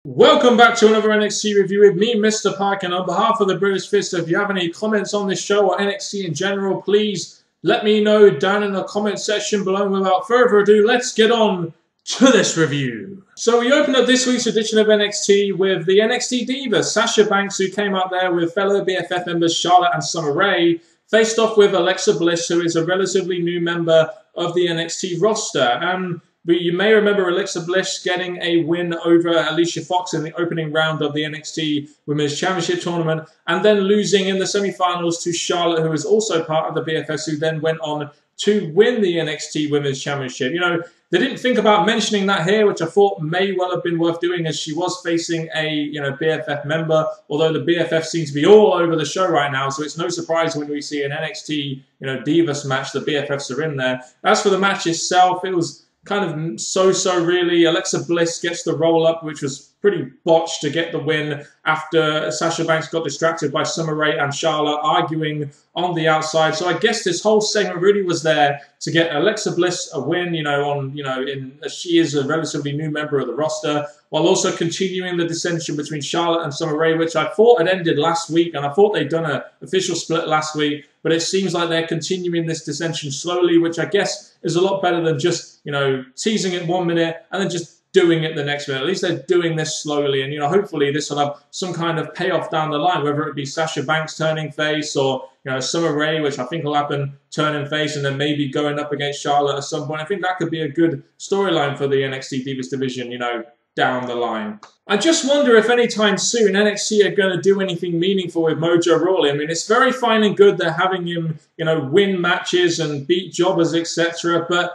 Welcome back to another NXT review with me, Mr. Pike, and on behalf of the British Fist, if you have any comments on this show or NXT in general, please let me know down in the comment section below. Without further ado, let's get on to this review. So we open up this week's edition of NXT with the NXT Divas. Sasha Banks, who came out there with fellow BFF members Charlotte and Summer Rae, faced off with Alexa Bliss, who is a relatively new member of the NXT roster. But you may remember Alexa Bliss getting a win over Alicia Fox in the opening round of the NXT Women's Championship tournament, and then losing in the semi-finals to Charlotte, who was also part of the BFS, who then went on to win the NXT Women's Championship. You know, they didn't think about mentioning that here, which I thought may well have been worth doing, as she was facing a BFF member, although the BFF seems to be all over the show right now, so it's no surprise when we see an NXT Divas match, the BFFs are in there. As for the match itself, it was kind of so-so really. Alexa Bliss gets the roll-up, which was pretty botched to get the win after Sasha Banks got distracted by Summer Rae and Charlotte arguing on the outside. So I guess this whole segment really was there to get Alexa Bliss a win, she is a relatively new member of the roster, while also continuing the dissension between Charlotte and Summer Rae, which I thought had ended last week, and I thought they'd done an official split last week, but it seems like they're continuing this dissension slowly, which I guess is a lot better than just, teasing it 1 minute and then just doing it the next minute. At least they're doing this slowly, and hopefully this will have some kind of payoff down the line, whether it be Sasha Banks turning face or Summer Rae, which I think will happen, turning face, and then maybe going up against Charlotte at some point. I think that could be a good storyline for the NXT Divas division, down the line. I just wonder if anytime soon NXT are going to do anything meaningful with Mojo Rawley. I mean, it's very fine and good they're having him, win matches and beat jobbers, etc. But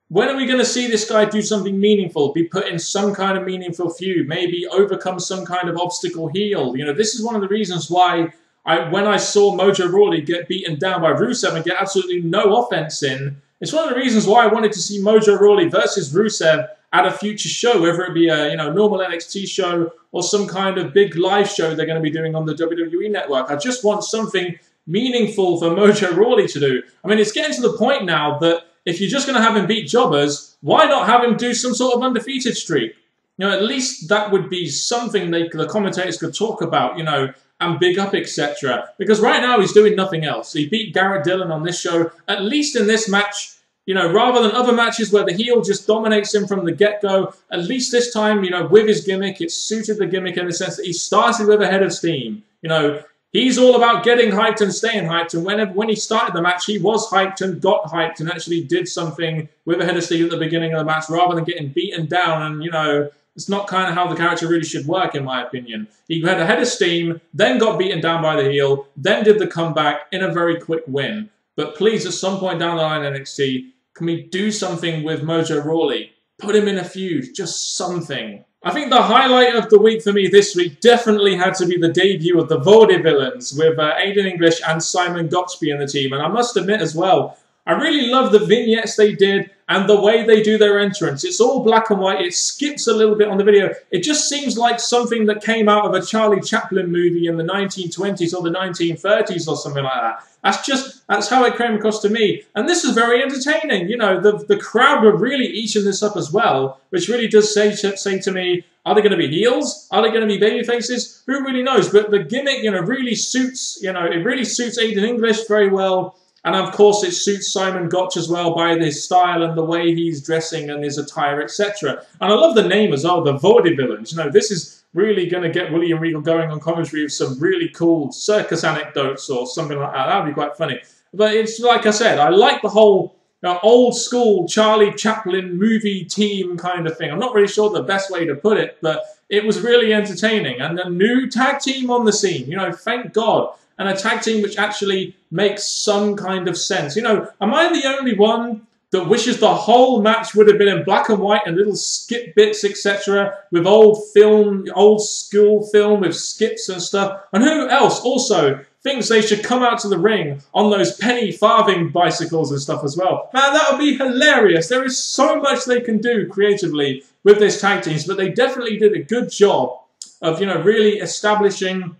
when are we going to see this guy do something meaningful, be put in some kind of meaningful feud, maybe overcome some kind of obstacle heel? This is one of the reasons why when I saw Mojo Rawley get beaten down by Rusev and get absolutely no offense in, it's one of the reasons why I wanted to see Mojo Rawley versus Rusev at a future show, whether it be a normal NXT show or some kind of big live show they're going to be doing on the WWE network. I just want something meaningful for Mojo Rawley to do. I mean, it's getting to the point now that if you're just going to have him beat jobbers, why not have him do some sort of undefeated streak? At least that would be something the commentators could talk about, and big up, etc. Because right now he's doing nothing else. He beat Garrett Dillon on this show. At least in this match, rather than other matches where the heel just dominates him from the get-go, at least this time, with his gimmick, it suited the gimmick in the sense that he started with a head of steam. He's all about getting hyped and staying hyped, and when he started the match, he was hyped and got hyped and actually did something with a head of steam at the beginning of the match, rather than getting beaten down. And, it's not kind of how the character really should work, in my opinion. He had a head of steam, then got beaten down by the heel, then did the comeback in a very quick win. But please, at some point down the line, NXT, can we do something with Mojo Rawley? Put him in a feud, just something. I think the highlight of the week for me this week definitely had to be the debut of the Vaudevillians with Aiden English and Simon Gotchby in the team. And I must admit as well, I really love the vignettes they did and the way they do their entrance. It's all black and white. It skips a little bit on the video. It just seems like something that came out of a Charlie Chaplin movie in the 1920s or the 1930s or something like that. That's how it came across to me. And this is very entertaining. The crowd were really eating this up as well, which really does say to me, are they going to be heels? Are they going to be baby faces? Who really knows? But the gimmick, really suits, it really suits Aiden English very well. And of course, it suits Simon Gotch as well by his style and the way he's dressing and his attire, etc. And I love the name as well, the Vaudevillians. This is really going to get William Regal going on commentary with some really cool circus anecdotes or something like that. That would be quite funny. But it's like I said, I like the whole old school Charlie Chaplin movie team kind of thing. I'm not really sure the best way to put it, but it was really entertaining. And a new tag team on the scene, thank God. And a tag team which actually makes some kind of sense. Am I the only one that wishes the whole match would have been in black and white and little skip bits, etc., with old school film with skips and stuff? And who else also thinks they should come out to the ring on those penny farthing bicycles and stuff as well? Man, that would be hilarious. There is so much they can do creatively with this tag teams, but they definitely did a good job of, really establishing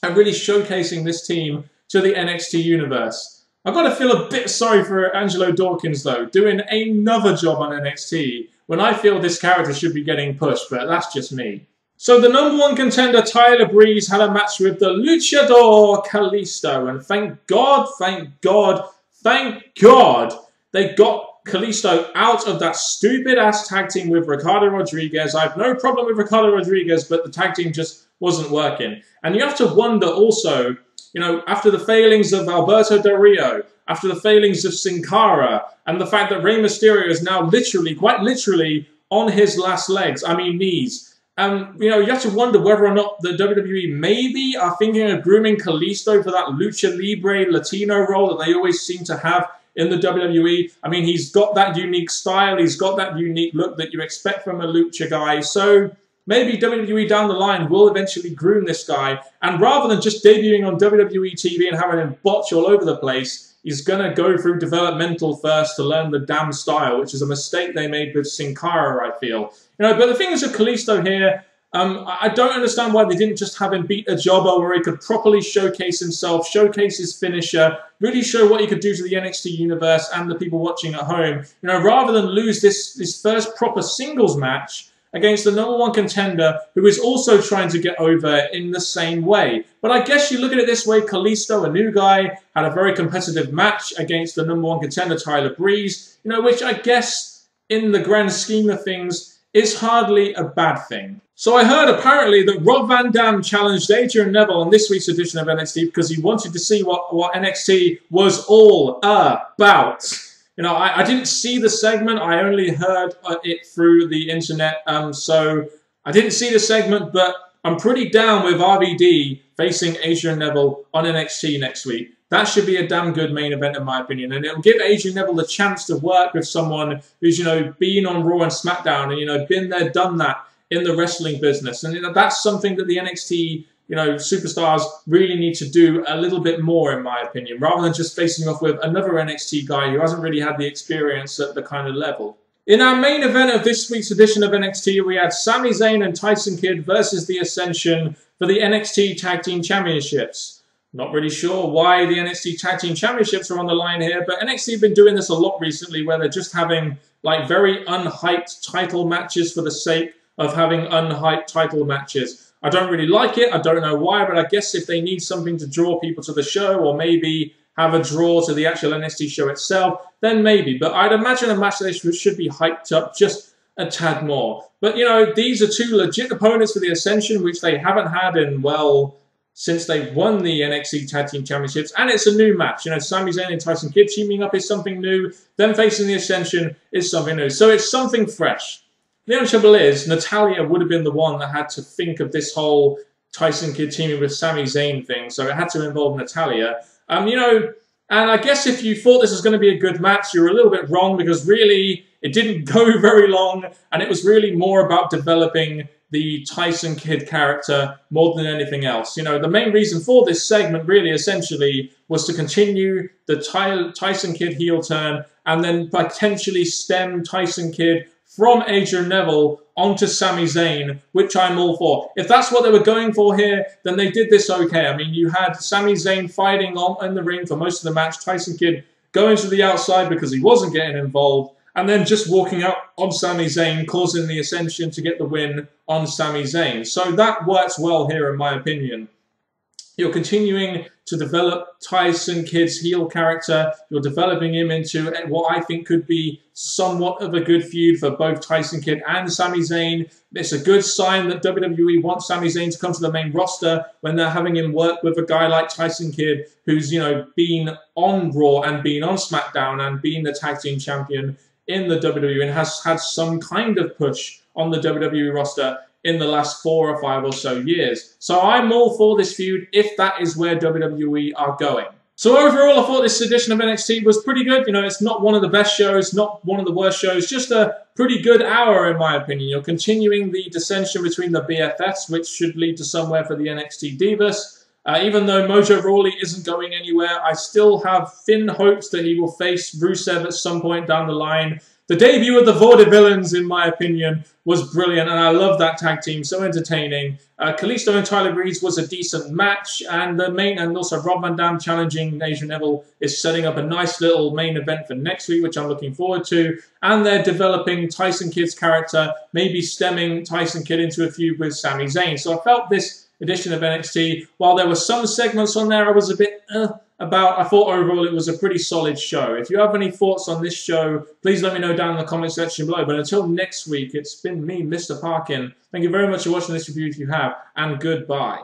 and really showcasing this team to the NXT universe. I've got to feel a bit sorry for Angelo Dawkins, though, doing another job on NXT when I feel this character should be getting pushed, but that's just me. So the #1 contender, Tyler Breeze, had a match with the luchador Kalisto. And thank God, they got Kalisto out of that stupid-ass tag team with Ricardo Rodriguez. I have no problem with Ricardo Rodriguez, but the tag team just wasn't working. And you have to wonder also, you know, after the failings of Alberto Del Rio, after the failings of Sin Cara, and the fact that Rey Mysterio is now literally, quite literally, on his last legs, I mean knees. You know, you have to wonder whether or not the WWE maybe are thinking of grooming Kalisto for that Lucha Libre Latino role that they always seem to have in the WWE. I mean, he's got that unique style, he's got that unique look that you expect from a Lucha guy, so maybe WWE down the line will eventually groom this guy, and rather than just debuting on WWE TV and having him botch all over the place, he's going to go through developmental first to learn the damn style, which is a mistake they made with Sin Cara, I feel. You know, but the thing is with Kalisto here, I don't understand why they didn't just have him beat a jobber where he could properly showcase himself, showcase his finisher, really show what he could do to the NXT universe and the people watching at home. You know, rather than lose this first proper singles match against the #1 contender who is also trying to get over in the same way. But I guess you look at it this way, Kalisto, a new guy, had a very competitive match against the #1 contender, Tyler Breeze, you know, which I guess in the grand scheme of things is hardly a bad thing. So I heard apparently that Rob Van Dam challenged Adrian Neville on this week's edition of NXT because he wanted to see what NXT was all about. You know, I didn't see the segment. I only heard it through the internet. So I didn't see the segment, but I'm pretty down with RVD facing Adrian Neville on NXT next week. That should be a damn good main event in my opinion. And it'll give Adrian Neville the chance to work with someone who's, you know, been on Raw and SmackDown and, you know, been there, done that in the wrestling business. And, you know, that's something that the NXT, you know, superstars really need to do a little bit more, in my opinion, rather than just facing off with another NXT guy who hasn't really had the experience at the kind of level. In our main event of this week's edition of NXT, we had Sami Zayn and Tyson Kidd versus The Ascension for the NXT Tag Team Championships. Not really sure why the NXT Tag Team Championships are on the line here, but NXT have been doing this a lot recently where they're just having like very unhyped title matches for the sake of having unhyped title matches. I don't really like it. I don't know why, but I guess if they need something to draw people to the show or maybe have a draw to the actual NXT show itself, then maybe. But I'd imagine a match that should be hyped up just a tad more. But, you know, these are two legit opponents for the Ascension, which they haven't had in, well, since they won the NXT Tag Team Championships. And it's a new match. You know, Sami Zayn and Tyson Kidd teaming up is something new. Them facing the Ascension is something new. So it's something fresh. The only trouble is, Natalya would have been the one that had to think of this whole Tyson Kidd teaming with Sami Zayn thing, so it had to involve Natalya. You know, and I guess if you thought this was going to be a good match, you were a little bit wrong, because really, it didn't go very long, and it was really more about developing the Tyson Kidd character more than anything else. You know, the main reason for this segment, really, essentially, was to continue the Tyson Kidd heel turn, and then potentially stem Tyson Kidd from Adrian Neville onto Sami Zayn, which I'm all for. If that's what they were going for here, then they did this okay. I mean, you had Sami Zayn fighting in the ring for most of the match, Tyson Kidd going to the outside because he wasn't getting involved, and then just walking out on Sami Zayn, causing the Ascension to get the win on Sami Zayn. So that works well here, in my opinion. You're continuing to develop Tyson Kidd's heel character. You're developing him into what I think could be somewhat of a good feud for both Tyson Kidd and Sami Zayn. It's a good sign that WWE wants Sami Zayn to come to the main roster when they're having him work with a guy like Tyson Kidd, who's, you know, been on Raw and been on SmackDown and been the tag team champion in the WWE and has had some kind of push on the WWE roster in the last 4 or 5 or so years. So I'm all for this feud if that is where WWE are going. So overall, I thought this edition of NXT was pretty good. You know, it's not one of the best shows, not one of the worst shows, just a pretty good hour in my opinion. You're continuing the dissension between the BFFs, which should lead to somewhere for the NXT Divas. Even though Mojo Rawley isn't going anywhere, I still have thin hopes that he will face Rusev at some point down the line. The debut of the Vaudevillians, in my opinion, was brilliant, and I love that tag team, so entertaining. Kalisto and Tyler Breeze was a decent match, and the main, and also Rob Van Dam challenging Adrian Neville is setting up a nice little main event for next week, which I'm looking forward to. And they're developing Tyson Kidd's character, maybe stemming Tyson Kidd into a feud with Sami Zayn. So I felt this edition of NXT, while there were some segments on there I was a bit about, I thought overall it was a pretty solid show. If you have any thoughts on this show, please let me know down in the comment section below. But until next week, it's been me, Mr. Parkin. Thank you very much for watching this review if you have, and goodbye.